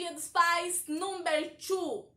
Dia dos Pais, number 2.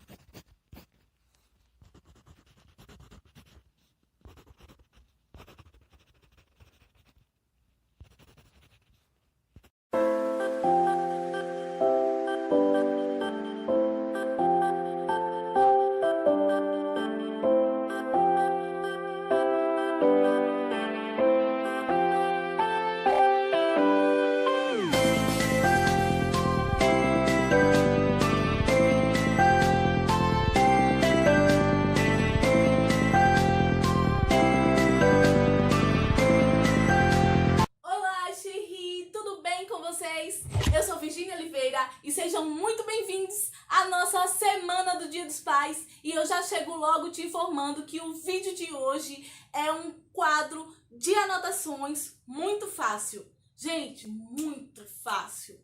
Eu sou Virgínia Oliveira e sejam muito bem-vindos à nossa Semana do Dia dos Pais. E eu já chego logo te informando que o vídeo de hoje é um quadro de anotações muito fácil. Gente, muito fácil.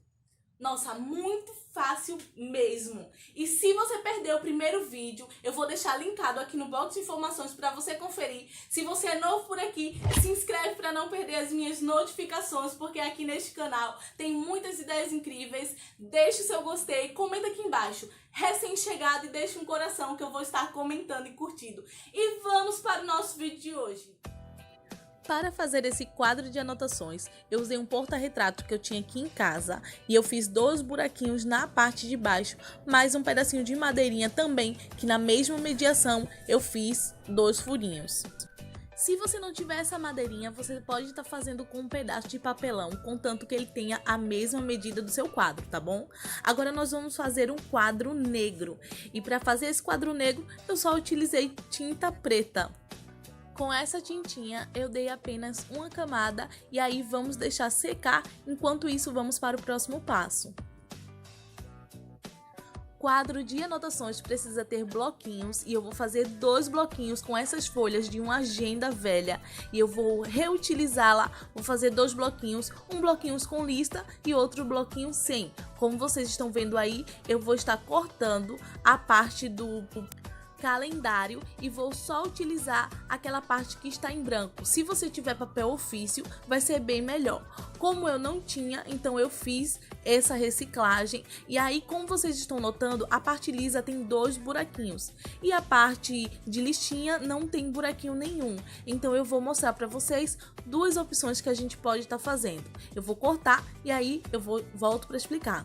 Nossa, muito fácil mesmo. E se você perdeu o primeiro vídeo, eu vou deixar linkado aqui no box de informações para você conferir. Se você é novo por aqui, se inscreve para não perder as minhas notificações, porque aqui neste canal tem muitas ideias incríveis. Deixe o seu gostei, comenta aqui embaixo, recém-chegado, e deixe um coração que eu vou estar comentando e curtindo. E vamos para o nosso vídeo de hoje. Para fazer esse quadro de anotações, eu usei um porta-retrato que eu tinha aqui em casa e eu fiz 2 buraquinhos na parte de baixo, mais um pedacinho de madeirinha também, que na mesma mediação eu fiz 2 furinhos. Se você não tiver essa madeirinha, você pode estar fazendo com um pedaço de papelão, contanto que ele tenha a mesma medida do seu quadro, tá bom? Agora nós vamos fazer um quadro negro, e para fazer esse quadro negro eu só utilizei tinta preta. Com essa tintinha eu dei apenas uma camada e aí vamos deixar secar, enquanto isso vamos para o próximo passo. Quadro de anotações precisa ter bloquinhos e eu vou fazer 2 bloquinhos com essas folhas de uma agenda velha e eu vou reutilizá-la, vou fazer 2 bloquinhos, um bloquinho com lista e outro bloquinho sem. Como vocês estão vendo aí, eu vou estar cortando a parte do calendário e vou só utilizar aquela parte que está em branco. Se você tiver papel ofício, vai ser bem melhor. Como eu não tinha, então eu fiz essa reciclagem e aí, como vocês estão notando, a parte lisa tem 2 buraquinhos e a parte de listinha não tem buraquinho nenhum. Então eu vou mostrar para vocês 2 opções que a gente pode estar fazendo. Eu vou cortar e aí eu volto para explicar.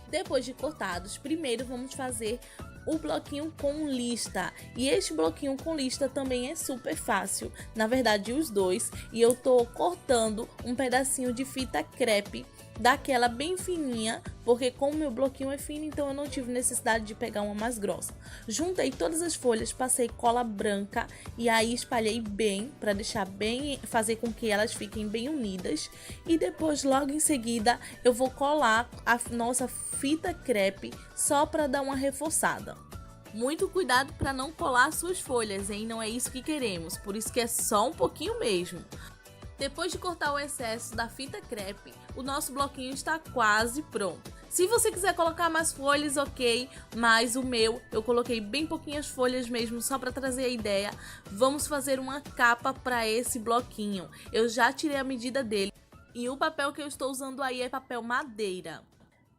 Depois de cortados, primeiro vamos fazer o bloquinho com lista. E este bloquinho com lista também é super fácil. Na verdade, os 2. E eu tô cortando um pedacinho de fita crepe, daquela bem fininha, porque como meu bloquinho é fino, então eu não tive necessidade de pegar uma mais grossa. Juntei todas as folhas, passei cola branca e aí espalhei bem, para deixar bem, fazer com que elas fiquem bem unidas. E depois, logo em seguida, eu vou colar a nossa fita crepe só para dar uma reforçada. Muito cuidado para não colar suas folhas, hein? Não é isso que queremos, por isso que é só um pouquinho mesmo. Depois de cortar o excesso da fita crepe, o nosso bloquinho está quase pronto. Se você quiser colocar mais folhas, ok, mas o meu eu coloquei bem pouquinhas folhas mesmo, só para trazer a ideia. Vamos fazer uma capa para esse bloquinho. Eu já tirei a medida dele e o papel que eu estou usando aí é papel madeira.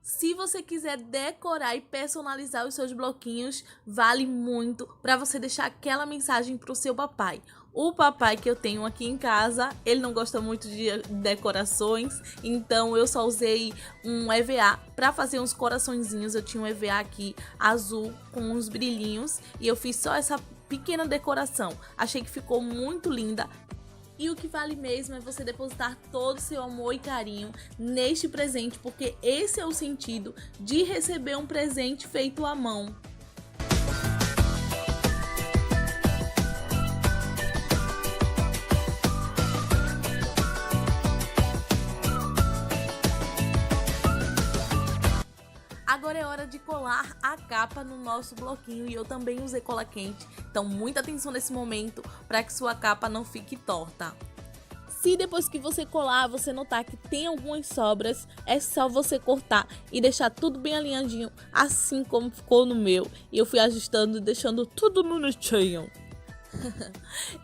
Se você quiser decorar e personalizar os seus bloquinhos, vale muito para você deixar aquela mensagem para o seu papai. O papai que eu tenho aqui em casa, ele não gosta muito de decorações, então eu só usei um EVA para fazer uns coraçõezinhos. Eu tinha um EVA aqui azul com uns brilhinhos e eu fiz só essa pequena decoração. Achei que ficou muito linda. E o que vale mesmo é você depositar todo o seu amor e carinho neste presente, porque esse é o sentido de receber um presente feito à mão. Agora é hora de colar a capa no nosso bloquinho e eu também usei cola quente, então muita atenção nesse momento para que sua capa não fique torta. Se depois que você colar, você notar que tem algumas sobras, é só você cortar e deixar tudo bem alinhadinho, assim como ficou no meu. E eu fui ajustando e deixando tudo bonitinho.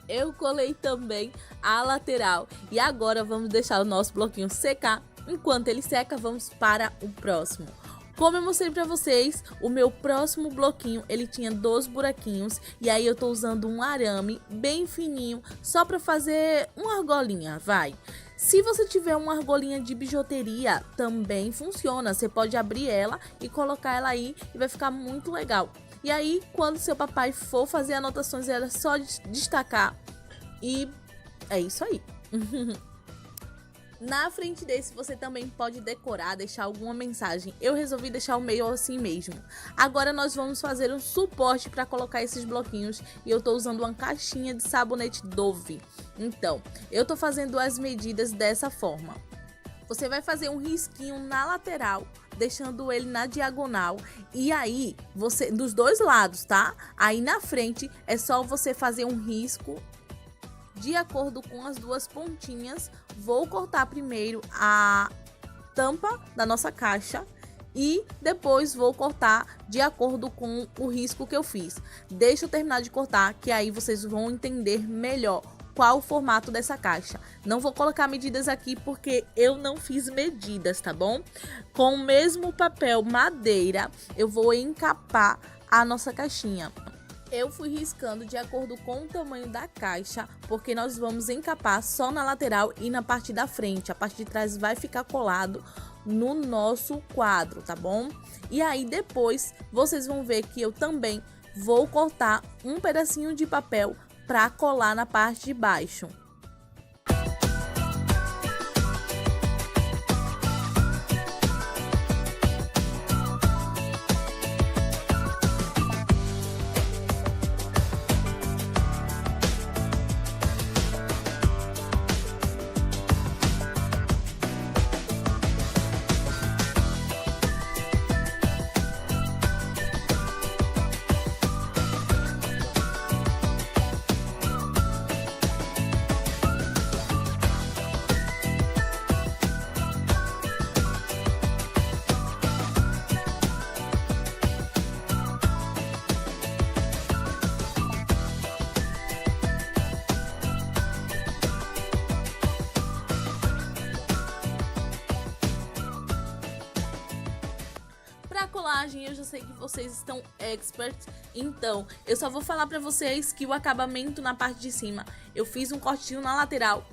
Eu colei também a lateral e agora vamos deixar o nosso bloquinho secar. Enquanto ele seca, vamos para o próximo. Como eu mostrei pra vocês, o meu próximo bloquinho, ele tinha 2 buraquinhos. E aí eu tô usando um arame bem fininho, só pra fazer uma argolinha, vai. Se você tiver uma argolinha de bijuteria, também funciona. Você pode abrir ela e colocar ela aí e vai ficar muito legal. E aí, quando seu papai for fazer anotações, é só destacar. E é isso aí. Na frente desse você também pode decorar, deixar alguma mensagem. Eu resolvi deixar o meio assim mesmo. Agora nós vamos fazer um suporte para colocar esses bloquinhos e eu tô usando uma caixinha de sabonete Dove. Então, eu tô fazendo as medidas dessa forma. Você vai fazer um risquinho na lateral, deixando ele na diagonal. E aí, você dos dois lados, tá? Aí na frente é só você fazer um risco de acordo com as 2 pontinhas. Vou cortar primeiro a tampa da nossa caixa e depois vou cortar de acordo com o risco que eu fiz. Deixa eu terminar de cortar, que aí vocês vão entender melhor qual o formato dessa caixa. Não vou colocar medidas aqui porque eu não fiz medidas, tá bom? Com o mesmo papel madeira, eu vou encapar a nossa caixinha. Eu fui riscando de acordo com o tamanho da caixa, porque nós vamos encapar só na lateral e na parte da frente. A parte de trás vai ficar colado no nosso quadro, tá bom? E aí depois vocês vão ver que eu também vou cortar um pedacinho de papel para colar na parte de baixo. Colagem, eu já sei que vocês estão experts, então eu só vou falar pra vocês que o acabamento na parte de cima, eu fiz um cortinho na lateral,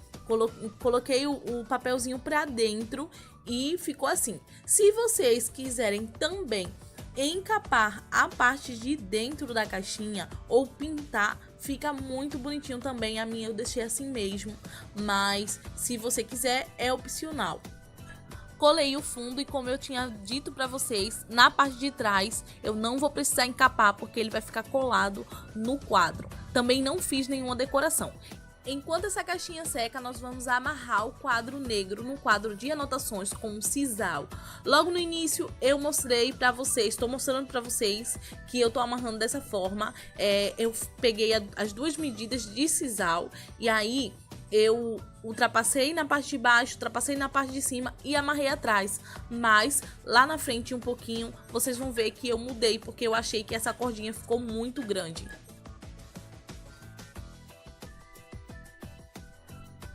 coloquei o papelzinho pra dentro e ficou assim. Se vocês quiserem também encapar a parte de dentro da caixinha ou pintar, fica muito bonitinho também. A minha eu deixei assim mesmo, mas se você quiser é opcional. Colei o fundo e, como eu tinha dito pra vocês, na parte de trás eu não vou precisar encapar porque ele vai ficar colado no quadro. Também não fiz nenhuma decoração. Enquanto essa caixinha seca, nós vamos amarrar o quadro negro no quadro de anotações com um sisal. Logo no início eu mostrei pra vocês, estou mostrando pra vocês que eu tô amarrando dessa forma. Eu peguei as 2 medidas de sisal e aí eu ultrapassei na parte de baixo, ultrapassei na parte de cima e amarrei atrás. Mas lá na frente um pouquinho, vocês vão ver que eu mudei porque eu achei que essa cordinha ficou muito grande.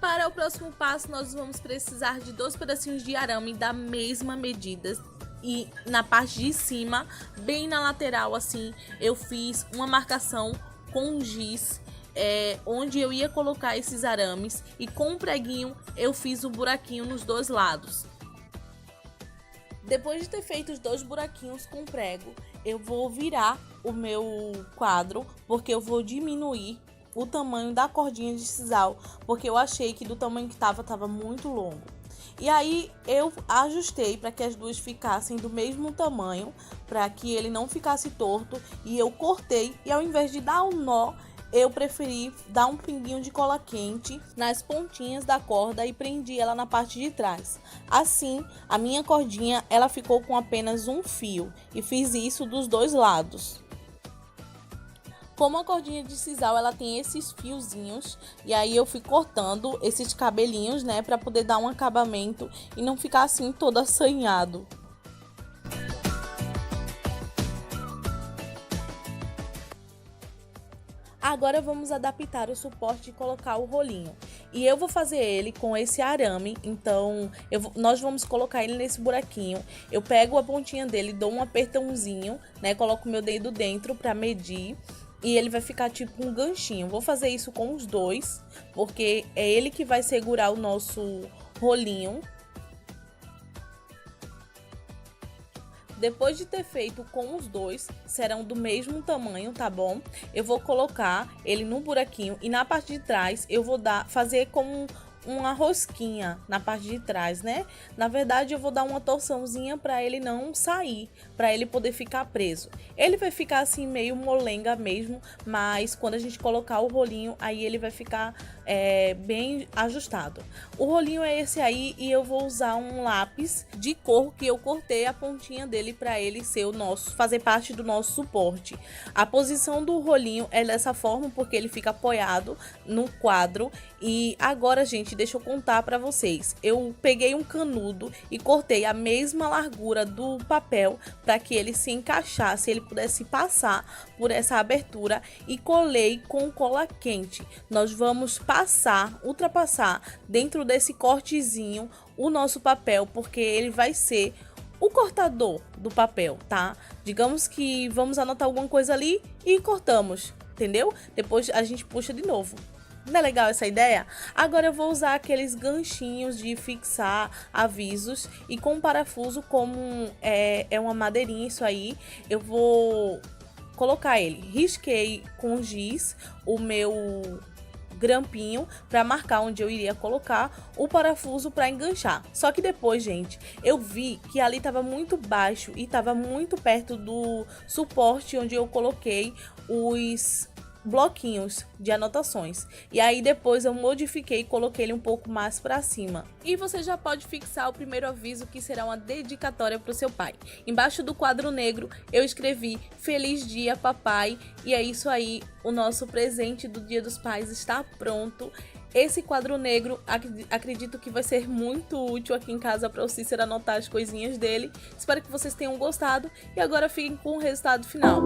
Para o próximo passo, nós vamos precisar de 2 pedacinhos de arame da mesma medida. E na parte de cima, bem na lateral assim, eu fiz uma marcação com giz, onde eu ia colocar esses arames, e com um preguinho eu fiz o buraquinho nos 2 lados. Depois de ter feito os 2 buraquinhos com prego, eu vou virar o meu quadro, porque eu vou diminuir o tamanho da cordinha de sisal, porque eu achei que do tamanho que tava muito longo. E aí eu ajustei para que as 2 ficassem do mesmo tamanho, para que ele não ficasse torto, e eu cortei, e ao invés de dar um nó, eu preferi dar um pinguinho de cola quente nas pontinhas da corda e prendi ela na parte de trás. Assim, a minha cordinha ela ficou com apenas um fio, e fiz isso dos 2 lados. Como a cordinha de sisal ela tem esses fiozinhos, e aí eu fui cortando esses cabelinhos, né, para poder dar um acabamento e não ficar assim todo assanhado. Agora vamos adaptar o suporte e colocar o rolinho. E eu vou fazer ele com esse arame, então nós vamos colocar ele nesse buraquinho. Eu pego a pontinha dele, dou um apertãozinho, né? Coloco meu dedo dentro para medir. E ele vai ficar tipo um ganchinho. Vou fazer isso com os dois, porque é ele que vai segurar o nosso rolinho. Depois de ter feito com os dois, serão do mesmo tamanho, tá bom? Eu vou colocar ele no buraquinho e na parte de trás eu vou fazer como uma rosquinha na parte de trás, né? Na verdade, eu vou dar uma torçãozinha para ele não sair, para ele poder ficar preso. Ele vai ficar assim meio molenga mesmo, mas quando a gente colocar o rolinho, aí ele vai ficar bem ajustado. O rolinho é esse aí e eu vou usar um lápis de cor que eu cortei a pontinha dele para ele ser fazer parte do nosso suporte. A posição do rolinho é dessa forma porque ele fica apoiado no quadro. E agora, gente, deixa eu contar para vocês. Eu peguei um canudo e cortei a mesma largura do papel para que ele se encaixasse, ele pudesse passar por essa abertura, e colei com cola quente. Nós vamos ultrapassar dentro desse cortezinho o nosso papel, porque ele vai ser o cortador do papel, tá? Digamos que vamos anotar alguma coisa ali e cortamos, entendeu? Depois a gente puxa de novo. Não é legal essa ideia? Agora eu vou usar aqueles ganchinhos de fixar avisos, e com parafuso, como é uma madeirinha isso aí, eu vou colocar ele. Risquei com giz o meu grampinho para marcar onde eu iria colocar o parafuso para enganchar. Só que depois, gente, eu vi que ali estava muito baixo e estava muito perto do suporte onde eu coloquei os bloquinhos de anotações. E aí depois eu modifiquei e coloquei ele um pouco mais para cima. E você já pode fixar o primeiro aviso, que será uma dedicatória para o seu pai. Embaixo do quadro negro eu escrevi "Feliz Dia, Papai", e é isso aí, o nosso presente do Dia dos Pais está pronto. Esse quadro negro acredito que vai ser muito útil aqui em casa para o Cícero anotar as coisinhas dele. Espero que vocês tenham gostado e agora fiquem com o resultado final.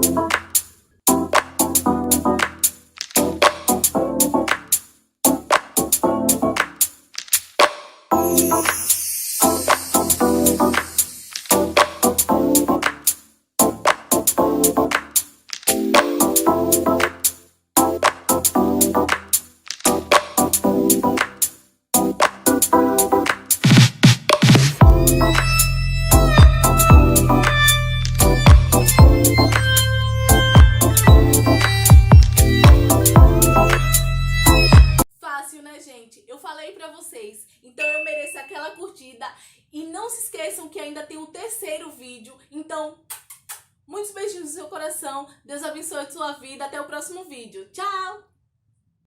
Eu falei pra vocês, então eu mereço aquela curtida. E não se esqueçam que ainda tem o terceiro vídeo. Então, muitos beijinhos no seu coração. Deus abençoe a sua vida. Até o próximo vídeo. Tchau!